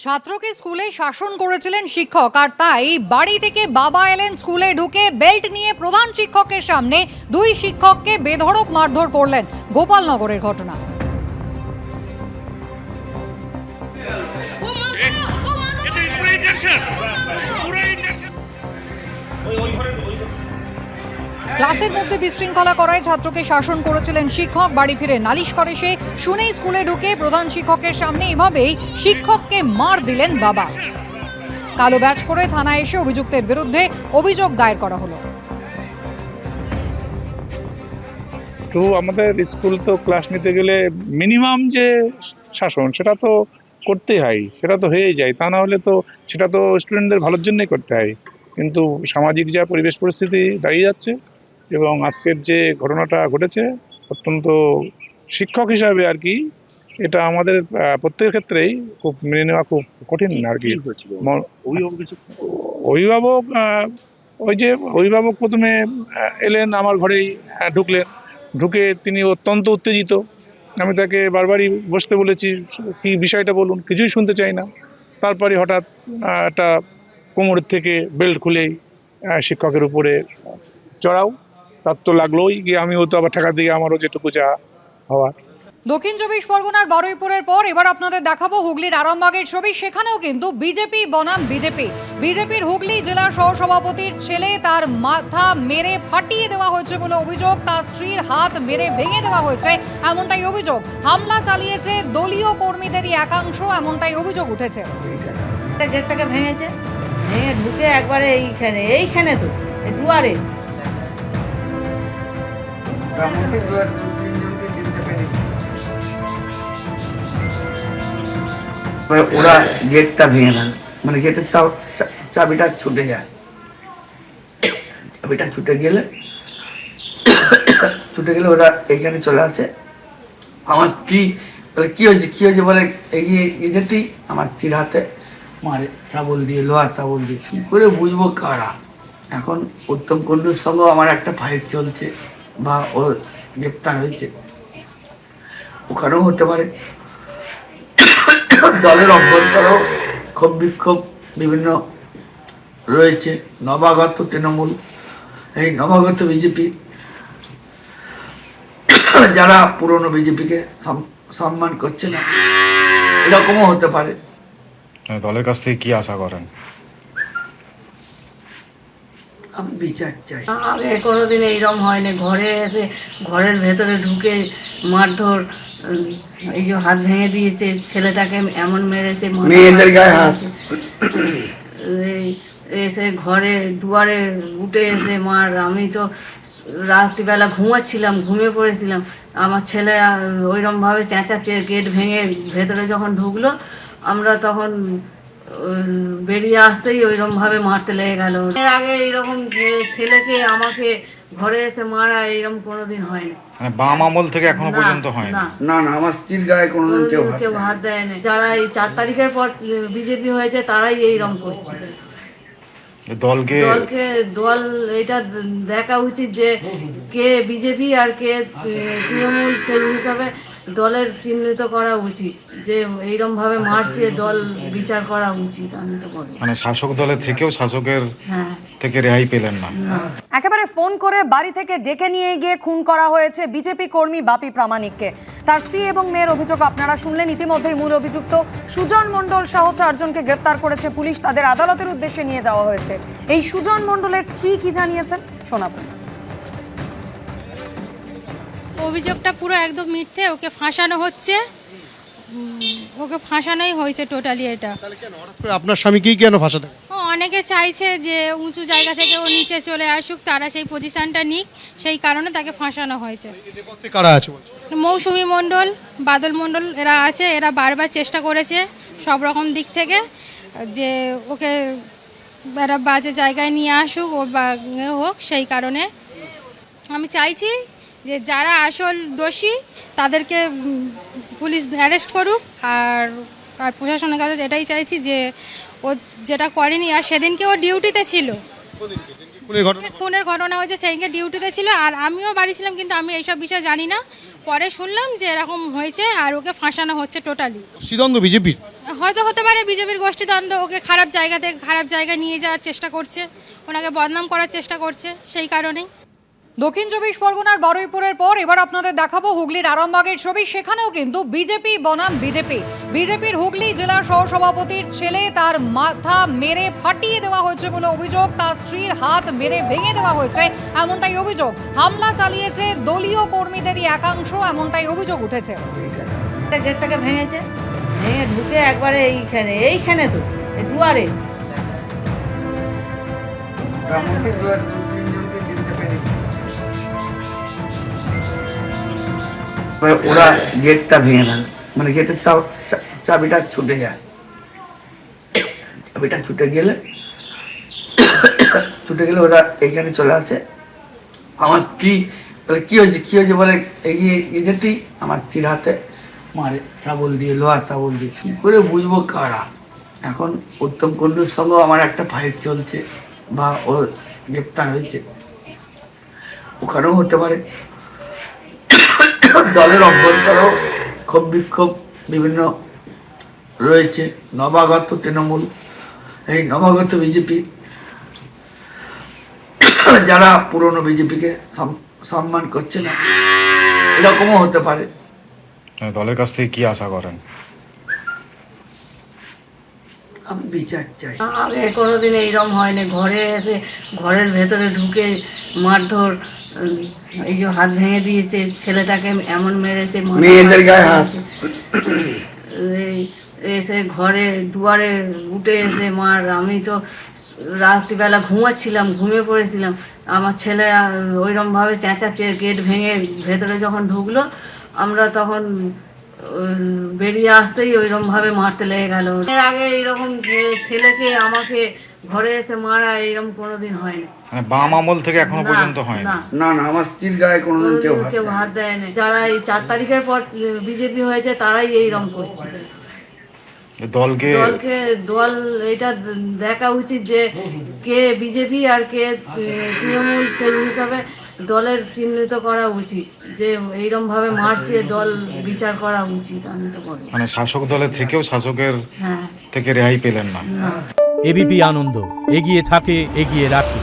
ছাত্রকে স্কুলে শাসন করেছিলেন শিক্ষক, আর তাই বাড়ি থেকে বাবা এলেন স্কুলে ঢুকে বেল্ট নিয়ে প্রধান শিক্ষকের সামনে দুই শিক্ষককে বেধড়ক মারধর করলেন। গোপালনগরের ঘটনা। ক্লাসের মধ্যে বিশৃঙ্খলা করায় ছাত্রকে শাসন করেছিলেন শিক্ষক। বাড়ি ফিরে নালিশ করে সে, শুনেই স্কুলে ঢুকে প্রধান শিক্ষকের সামনে এভাবেই শিক্ষককে মার দিলেন বাবা। কালো ব্যাজ পরে থানায় এসে অভিযুক্তের বিরুদ্ধে অভিযোগ দায়ের করা হলো। তো আমাদের স্কুল তো ক্লাস নিতে গেলে মিনিমাম যে শাসন সেটা তো করতেই হয়, সেটা তো হয়েই যায়। তা না হলে তো সেটা তো স্টুডেন্টদের ভালোর জন্যই করতে হয়। কিন্তু সামাজিক যা পরিবেশ পরিস্থিতি দাঁড়িয়ে যাচ্ছে এবং আজকের যে ঘটনাটা ঘটেছে, অত্যন্ত শিক্ষক হিসাবে আর কি এটা আমাদের প্রত্যেকের ক্ষেত্রেই খুব মেনে নেওয়া খুব কঠিন আর কি। অভিভাবক ওই যে অভিভাবক প্রথমে এলেন আমার ঘরেই, ঢুকলেন, ঢুকে তিনি অত্যন্ত উত্তেজিত। আমি তাকে বারবারই বসতে বলেছি, কি বিষয়টা বলুন, কিছুই শুনতে চাই না। তারপরে হঠাৎ একটা কোমরের থেকে বেল্ট খুলেই শিক্ষকের উপরে চড়াও। তার তো লাগলোই, গিয়ে আমিও তো আবার ঠেকা দিয়ে আমারও যেটুকু যা হওয়ার। দক্ষিণ চব্বিশ পরগনার বারুইপুরের পর এবার আপনাদের দেখাবো হুগলির আরামবাগের ছবি। সেখানেও কিন্তু বিজেপি বনাম বিজেপির হুগলি জেলার সহসভাপতির ছেলে, তার মাথা মেরে ফাটিয়ে দেওয়া হয়েছে বলে অভিযোগ। তার স্ত্রীর হাত মেরে ভেঙে দেওয়া হয়েছে, এমনটাই অভিযোগ। হামলা চালিয়েছে দলীয় কর্মীদেরই একাংশ, এমনটাই অভিযোগ উঠেছে। গেটটাকে ভেঙেছে, ভেঙে ঢুকে একবারে এইখানে তো দুয়ারে ওরা গেটটা ভেঙে দেন, মানে গেটের চাবিটা ছুটে যায়। চাবিটা ছুটে গেলে ওরা এখানে চলে আসে। আমার স্ত্রী বলে কি হয়েছে বলে এগিয়ে যেতেই আমার স্ত্রীর হাতে মারে শাবল দিয়ে, লোহার শাবল দিয়ে। কি করে বুঝবো কারা? এখন উত্তম কুণ্ডুর সঙ্গেও আমার একটা ফাইট চলছে, বা ও গ্রেপ্তার হয়েছে, ওখানেও হতে পারে। দলের অভ্যন্তরেও ক্ষোভ বিক্ষোভ বিভিন্ন রয়েছে। নবাগত তৃণমূল, এই নবাগত বিজেপি, যারা পুরনো বিজেপিকে সম্মান করছে না, এরকমও হতে পারে। দলের কাছ থেকে কি আশা করেন? আমি বিচার চাই। আগে কোনোদিন এইরকম হয়নি। ঘরে এসে ঘরের ভেতরে ঢুকে মারধর, এই যে হাত ভেঙে দিয়েছে, ছেলেটাকে এমন মেরেছে, মেয়েদের গায়ে হাত। এসে ঘরে দুয়ারে উঠে এসে মার। আমি তো রাত্রিবেলা ঘুমাচ্ছিলাম, ঘুমিয়ে পড়েছিলাম। আমার ছেলে ওইরকমভাবে চেঁচাচ্ছে। গেট ভেঙে ভেতরে যখন ঢুকলো, আমরা তখন বেরিয়ে আসতেই ওইরকমভাবে মারতে লেগে গেল। এর আগে এইরকম ছেলেকে আমাকে ঘরে এসে মারা এইরকম কোনোদিন হয়নি। মানে বাম আমল থেকে এখনো পর্যন্ত হয়নি? না, আমার স্ত্রীর গায়ে কোনোদিন কেউ হাত দেয়নি। যারা এই 4 তারিখের পর বিজেপি হয়েছে তারাই এইরকম করছে। দল এটা দেখা উচিত যে কে বিজেপি আর কে তৃণমূল, সেই হিসাবে দলের চিহ্নিত করা উচিত। যে এইরকম ভাবে মারছে, দল বিচার করা উচিত। আমি তো বলি, মানে শাসক দলের থেকেও শাসকের থেকে রেহাই পেলেন না। একেবারে ফোন করে বাড়ি থেকে ডেকে নিয়ে গিয়ে খুন করা হয়েছে বিজেপি কর্মী বাপি প্রামাণিককে। তার স্ত্রী এবং মেয়ের অভিযোগ আপনারা শুনলেন। ইতিমধ্যেই মূল অভিযুক্ত সুজন মণ্ডল সহ 4 জনকে গ্রেপ্তার করেছে পুলিশ। তাদের আদালতের উদ্দেশ্যে নিয়ে যাওয়া হয়েছে। এই সুজন মণ্ডলের স্ত্রী কি জানিয়েছেন শোনাবো। অভিযোগটা পুরো একদম মিথ্যে। ওকে ফাঁসানো হচ্ছে, ওকে ফাঁসানোই হয়েছে টোটালি। এটা আপনার স্বামীকেই কেন ফাঁসাতে? অনেকে চাইছে যে উঁচু জায়গা থেকে ও নিচে চলে আসুক, তারা সেই পজিশনটা নিক, সেই কারণে তাকে ফাঁসানো হয়েছে। কারা আছে? মৌসুমী মণ্ডল, বাদল মণ্ডল, এরা আছে। এরা বারবার চেষ্টা করেছে সব রকম দিক থেকে যে ওকে এরা বাজে জায়গায় নিয়ে আসুক, ও হোক। সেই কারণে আমি চাইছি যে যারা আসল দোষী তাদেরকে পুলিশ অ্যারেস্ট করুক। আর প্রশাসনের কাছে এটাই চাইছি যে ও যেটা করেনি, আর সেদিনকে ও ডিউটিতে ছিল, খুনের ঘটনা খুনের ঘটনা হয়েছে, সেদিনকে ডিউটিতে ছিল আর আমিও বাড়ি ছিলাম, কিন্তু আমি এইসব বিষয়ে জানি না। পরে শুনলাম যে এরকম হয়েছে আর ওকে ফাঁসানো হচ্ছে টোটালি। গোষ্ঠীদ্বন্দ্ব বিজেপির? হয়তো হতে পারে বিজেপির গোষ্ঠীদ্বন্দ্ব, ওকে খারাপ জায়গা থেকে খারাপ জায়গায় নিয়ে যাওয়ার চেষ্টা করছে, ওনাকে বদনাম করার চেষ্টা করছে, সেই কারণেই। দক্ষিণ চব্বিশ পরগনার বারুইপুরের পর এবার আপনাদের দেখাবো হুগলির আরামবাগের ছবি। সেখানেও কিন্তু বিজেপি বনাম বিজেপি। বিজেপির হুগলি জেলার সহসভাপতির ছেলে, তার মাথা মেরে ফাটিয়ে দেওয়া হয়েছে বলে অভিযোগ। তার স্ত্রীর হাত মেরে ভেঙে দেওয়া হয়েছে, এমনটাই অভিযোগ। হামলা চালিয়েছে দলীয় কর্মীদেরই একাংশ, এমনটাই অভিযোগ উঠেছে। গেটটাকে ভেঙেছে, ভেঙে ঢুকে একবারে এইখানে তো এই দুয়ারে মোটামুটি দু তিনজনকে চিনতে পেরেছি। ওরা গেটটা ভেঙে দেন, মানে গেটের চাবিটা ছুটে যায়। চাবিটা ছুটে গেলে ওরা এখানে চলে আসে। আমার স্ত্রী বলে কি হয়েছে বলে এগিয়ে যেতেই আমার স্ত্রীর হাতে মারে শাবল দিয়ে, লোহার শাবল দিয়ে। কি করে বুঝবো কারা? এখন উত্তম কুণ্ডুর সঙ্গেও আমার একটা ফাইট চলছে, বা ও গ্রেপ্তার হয়েছে, ওখানেও হতে পারে। দলের অভ্যন্তরেও ক্ষোভ বিক্ষোভ বিভিন্ন রয়েছে। নবাগত তৃণমূল, এই নবাগত বিজেপি, যারা পুরনো বিজেপিকে সম্মান করছে না, এরকমও হতে পারে। দলের কাছ থেকে কি আশা করেন? আমি বিচার চাই। আগে কোনোদিন এইরকম হয়নি। ঘরে এসে ঘরের ভেতরে ঢুকে মারধর, এই যে হাত ভেঙে দিয়েছে, ছেলেটাকে এমন মেরেছে, মেয়েদের গায়ে হাত। এই এসে ঘরে দুয়ারে উঠে এসে মার। আমি তো রাত্রিবেলা ঘুমাচ্ছিলাম, ঘুমিয়ে পড়েছিলাম। আমার ছেলে ওইরকমভাবে চেঁচাচ্ছে, গেট ভেঙে ভেতরে যখন ঢুকলো, আমরা তখন বেরিয়ে আসতেই ওইরকমভাবে মারতে লেগে গেল। এর আগে এইরকম ছেলেকে আমাকে ঘরে এসে মারা এইরকম কোনোদিন হয়নি। মানে বাম আমল থেকে এখনো না, পর্যন্ত হয়নি? না, না না, আমার স্ত্রীর গায়ে কোনোদিন কেউ হাত দেয়নি। যারা এই 4 তারিখের পর বিজেপি হয়েছে তারাই এইরকম করছে। দলকে দল এটা দেখা উচিত যে কে বিজেপি আর কে তৃণমূল, সেই হিসাবে দলের চিহ্নিত করা উচিত। যে এইরকম ভাবে মারছে, দল বিচার করা উচিত। আমি তো বলি, মানে শাসক দলের থেকেও শাসকের হ্যাঁ, থেকে রেহাই পেলেন না। না। এবিপি আনন্দ, এগিয়ে থাকে, এগিয়ে রাখে।